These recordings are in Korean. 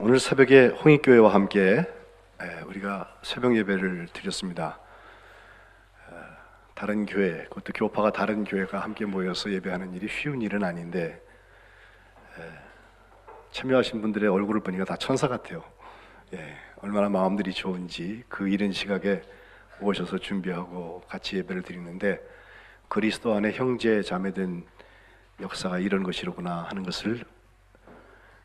오늘 새벽에 홍익교회와 함께 우리가 새벽 예배를 드렸습니다. 다른 교회, 그것도 교파가 다른 교회가 함께 모여서 예배하는 일이 쉬운 일은 아닌데 참여하신 분들의 얼굴을 보니까 다 천사 같아요. 얼마나 마음들이 좋은지 그 이른 시각에 오셔서 준비하고 같이 예배를 드리는데 그리스도 안에 형제 자매된 역사가 이런 것이로구나 하는 것을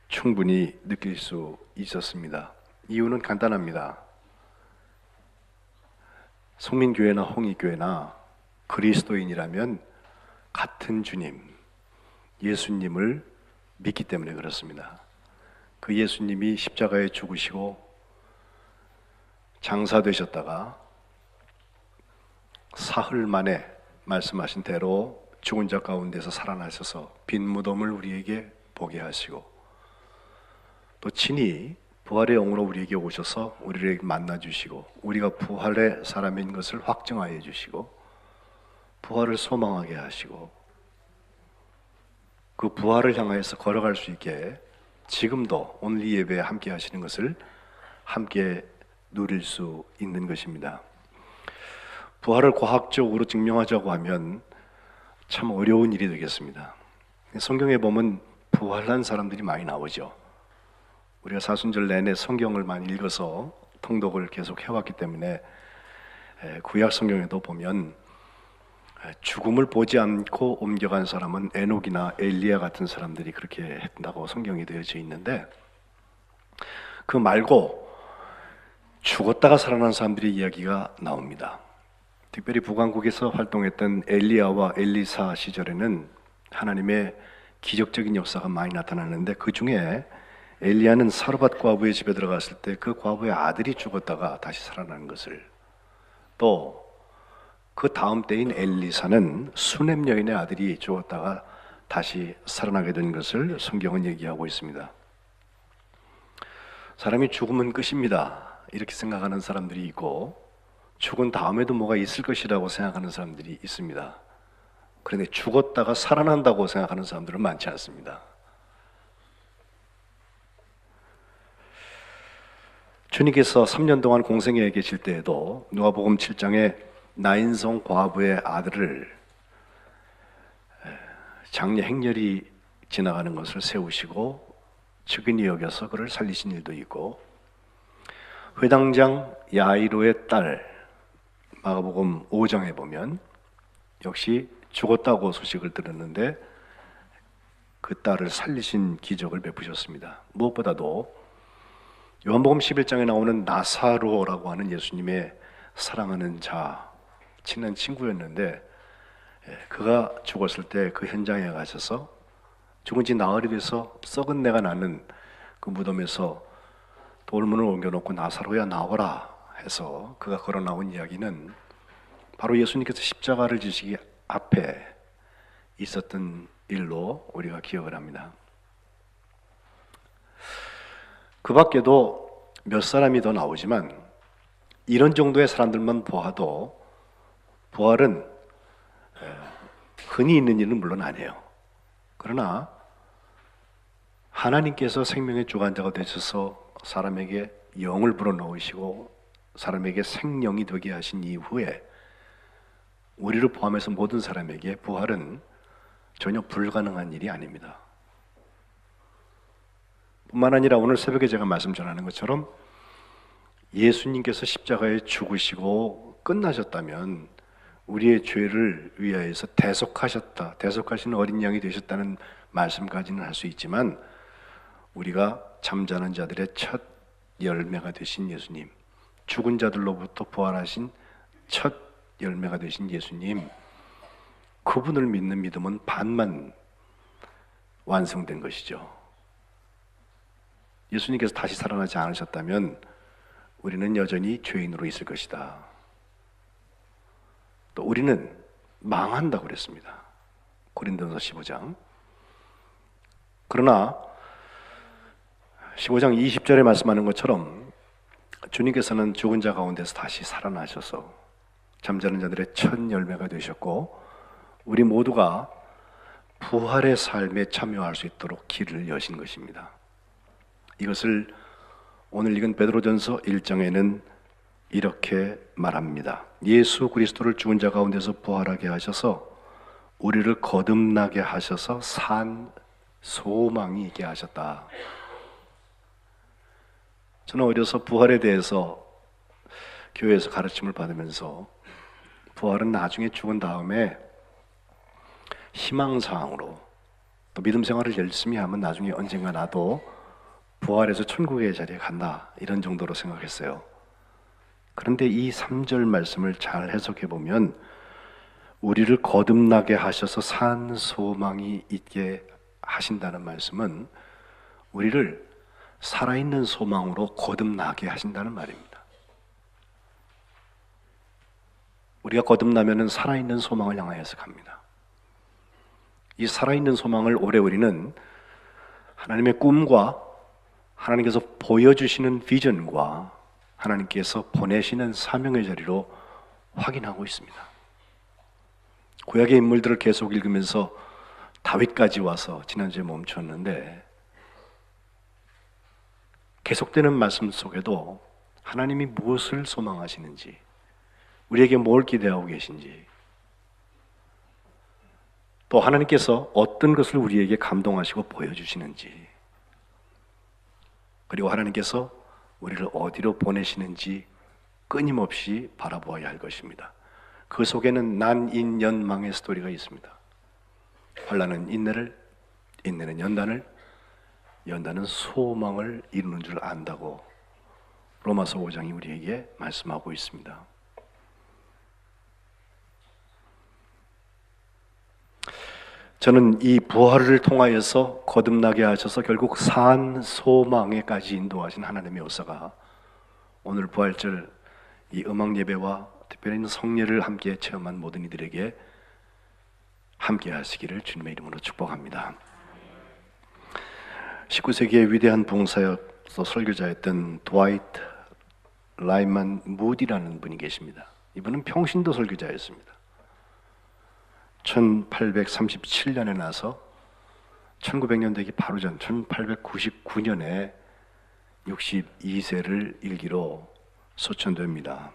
충분히 느낄 수 있었습니다. 이유는 간단합니다. 성민교회나 홍익교회나 그리스도인이라면 같은 주님, 예수님을 믿기 때문에 그렇습니다. 그 예수님이 십자가에 죽으시고 장사되셨다가 사흘 만에 말씀하신 대로 죽은 자 가운데서 살아나셔서 빈 무덤을 우리에게 보게 하시고 또 친히 부활의 영으로 우리에게 오셔서 우리를 만나 주시고 우리가 부활의 사람인 것을 확증하여 주시고 부활을 소망하게 하시고 그 부활을 향하여서 걸어갈 수 있게 지금도 오늘 이 예배에 함께 하시는 것을 함께 누릴 수 있는 것입니다. 부활을 과학적으로 증명하자고 하면 참 어려운 일이 되겠습니다. 성경에 보면 부활한 사람들이 많이 나오죠. 우리가 사순절 내내 성경을 많이 읽어서 통독을 계속 해왔기 때문에 구약 성경에도 보면 죽음을 보지 않고 옮겨간 사람은 에녹이나 엘리야 같은 사람들이 그렇게 했다고 성경이 되어져 있는데 그 말고 죽었다가 살아난 사람들의 이야기가 나옵니다. 특별히 북왕국에서 활동했던 엘리야와 엘리사 시절에는 하나님의 기적적인 역사가 많이 나타나는데 그 중에 엘리야는 사르밧 과부의 집에 들어갔을 때 그 과부의 아들이 죽었다가 다시 살아나는 것을, 또 그 다음 때인 엘리사는 수넴 여인의 아들이 죽었다가 다시 살아나게 된 것을 성경은 얘기하고 있습니다. 사람이 죽으면 끝입니다 이렇게 생각하는 사람들이 있고 죽은 다음에도 뭐가 있을 것이라고 생각하는 사람들이 있습니다. 그런데 죽었다가 살아난다고 생각하는 사람들은 많지 않습니다. 주님께서 3년 동안 공생애에 계실 때에도 누가복음 7장에 나인성 과부의 아들을 장례 행렬이 지나가는 것을 세우시고 측은히 여겨서 그를 살리신 일도 있고, 회당장 야이로의 딸 마가복음 5장에 보면 역시 죽었다고 소식을 들었는데 그 딸을 살리신 기적을 베푸셨습니다. 무엇보다도 요한복음 11장에 나오는 나사로라고 하는 예수님의 사랑하는 자, 친한 친구였는데 그가 죽었을 때 그 현장에 가셔서 죽은 지 나흘이 돼서 썩은 내가 나는 그 무덤에서 돌문을 옮겨놓고 나사로야 나오라 해서 그가 걸어 나온 이야기는 바로 예수님께서 십자가를 지시기 앞에 있었던 일로 우리가 기억을 합니다. 그 밖에도 몇 사람이 더 나오지만 이런 정도의 사람들만 보아도 부활은 흔히 있는 일은 물론 아니에요. 그러나 하나님께서 생명의 주관자가 되셔서 사람에게 영을 불어넣으시고 사람에게 생명이 되게 하신 이후에 우리를 포함해서 모든 사람에게 부활은 전혀 불가능한 일이 아닙니다. 뿐만 아니라 오늘 새벽에 제가 말씀 전하는 것처럼 예수님께서 십자가에 죽으시고 끝나셨다면 우리의 죄를 위하여서 대속하셨다, 대속하시는 어린 양이 되셨다는 말씀까지는 할 수 있지만 우리가 잠자는 자들의 첫 열매가 되신 예수님, 죽은 자들로부터 부활하신 첫 열매가 되신 예수님, 그분을 믿는 믿음은 반만 완성된 것이죠. 예수님께서 다시 살아나지 않으셨다면 우리는 여전히 죄인으로 있을 것이다. 또 우리는 망한다고 그랬습니다. 고린도전서 15장. 그러나 15장 20절에 말씀하는 것처럼 주님께서는 죽은 자 가운데서 다시 살아나셔서 잠자는 자들의 첫 열매가 되셨고 우리 모두가 부활의 삶에 참여할 수 있도록 길을 여신 것입니다. 이것을 오늘 읽은 베드로전서 1장에는 이렇게 말합니다. 예수 그리스도를 죽은 자 가운데서 부활하게 하셔서 우리를 거듭나게 하셔서 산 소망이 있게 하셨다. 저는 어려서 부활에 대해서 교회에서 가르침을 받으면서 부활은 나중에 죽은 다음에 희망사항으로 또 믿음 생활을 열심히 하면 나중에 언젠가 나도 부활해서 천국의 자리에 간다, 이런 정도로 생각했어요. 그런데 이 3절 말씀을 잘 해석해 보면 우리를 거듭나게 하셔서 산 소망이 있게 하신다는 말씀은 우리를 살아있는 소망으로 거듭나게 하신다는 말입니다. 우리가 거듭나면은 살아있는 소망을 향하여서 갑니다. 이 살아있는 소망을 오래 우리는 하나님의 꿈과 하나님께서 보여주시는 비전과 하나님께서 보내시는 사명의 자리로 확인하고 있습니다. 구약의 인물들을 계속 읽으면서 다윗까지 와서 지난주에 멈췄는데, 계속되는 말씀 속에도 하나님이 무엇을 소망하시는지, 우리에게 뭘 기대하고 계신지, 또 하나님께서 어떤 것을 우리에게 감동하시고 보여주시는지, 그리고 하나님께서 우리를 어디로 보내시는지 끊임없이 바라보아야 할 것입니다. 그 속에는 난인연망의 스토리가 있습니다. 환난은 인내를, 인내는 연단을, 연단은 소망을 이루는 줄 안다고 로마서 5장이 우리에게 말씀하고 있습니다. 저는 이 부활을 통하여서 거듭나게 하셔서 결국 산 소망에까지 인도하신 하나님의 역사가 오늘 부활절 이 음악 예배와 특별히 성례를 함께 체험한 모든 이들에게 함께 하시기를 주님의 이름으로 축복합니다. 19세기의 위대한 봉사였어 설교자였던 드와이트 라이만 무디라는 분이 계십니다. 이분은 평신도 설교자였습니다. 1837년에 나서 1900년 되기 바로 전 1899년에 62세를 일기로 소천됩니다.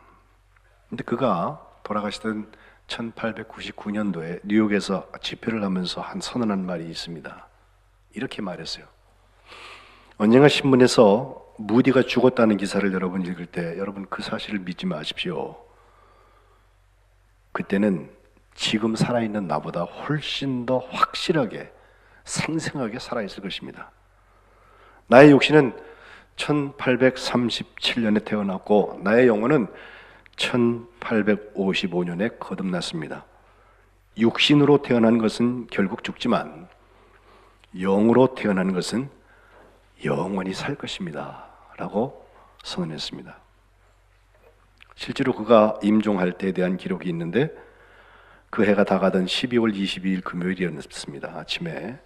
근데 그가 돌아가시던 1899년도에 뉴욕에서 집회를 하면서 한 선언한 말이 있습니다. 이렇게 말했어요. 언젠가 신문에서 무디가 죽었다는 기사를 여러분 읽을 때 여러분 그 사실을 믿지 마십시오. 그때는 지금 살아있는 나보다 훨씬 더 확실하게 생생하게 살아있을 것입니다. 나의 육신은 1837년에 태어났고 나의 영혼은 1855년에 거듭났습니다. 육신으로 태어난 것은 결국 죽지만 영으로 태어난 것은 영원히 살 것입니다 라고 선언했습니다. 실제로 그가 임종할 때에 대한 기록이 있는데 그 해가 다가던 12월 22일 금요일이었습니다. 아침에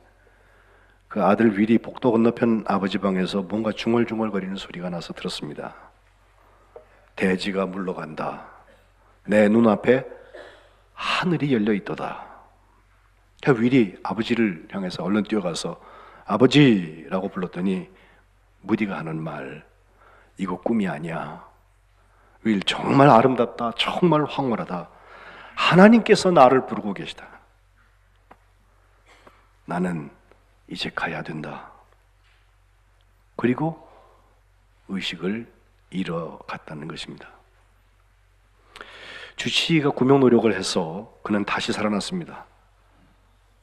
그 아들 윌이 복도 건너편 아버지 방에서 뭔가 중얼중얼거리는 소리가 나서 들었습니다. 대지가 물러간다. 내 눈앞에 하늘이 열려 있도다. 윌이 아버지를 향해서 얼른 뛰어가서 아버지라고 불렀더니 무디가 하는 말, 이거 꿈이 아니야. 윌, 정말 아름답다. 정말 황홀하다. 하나님께서 나를 부르고 계시다. 나는 이제 가야 된다. 그리고 의식을 잃어갔다는 것입니다. 주치의가 구명 노력을 해서 그는 다시 살아났습니다.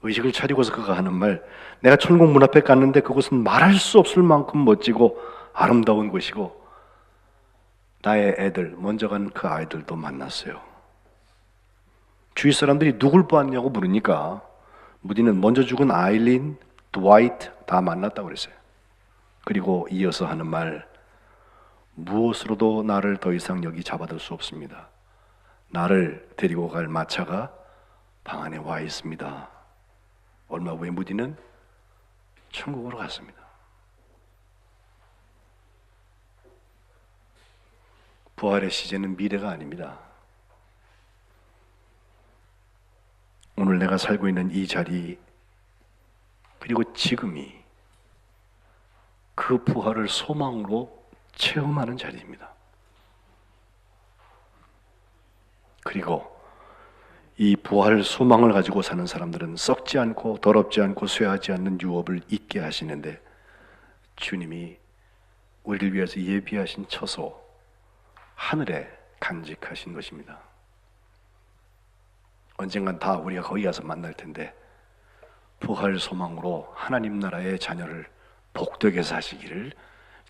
의식을 차리고서 그가 하는 말, 내가 천국 문 앞에 갔는데 그곳은 말할 수 없을 만큼 멋지고 아름다운 곳이고 나의 애들, 먼저 간 그 아이들도 만났어요. 주위 사람들이 누굴 보았냐고 물으니까 무디는 먼저 죽은 아일린, 드와이트 다 만났다고 그랬어요. 그리고 이어서 하는 말, 무엇으로도 나를 더 이상 여기 잡아둘 수 없습니다. 나를 데리고 갈 마차가 방 안에 와 있습니다. 얼마 후에 무디는 천국으로 갔습니다. 부활의 시제는 미래가 아닙니다. 오늘 내가 살고 있는 이 자리, 그리고 지금이 그 부활을 소망으로 체험하는 자리입니다. 그리고 이 부활 소망을 가지고 사는 사람들은 썩지 않고 더럽지 않고 쇠하지 않는 유업을 잊게 하시는데, 주님이 우리를 위해서 예비하신 처소 하늘에 간직하신 것입니다. 언젠간 다 우리가 거기 가서 만날 텐데, 부활 소망으로 하나님 나라의 자녀를 복되게 사시기를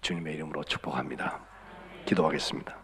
주님의 이름으로 축복합니다. 기도하겠습니다.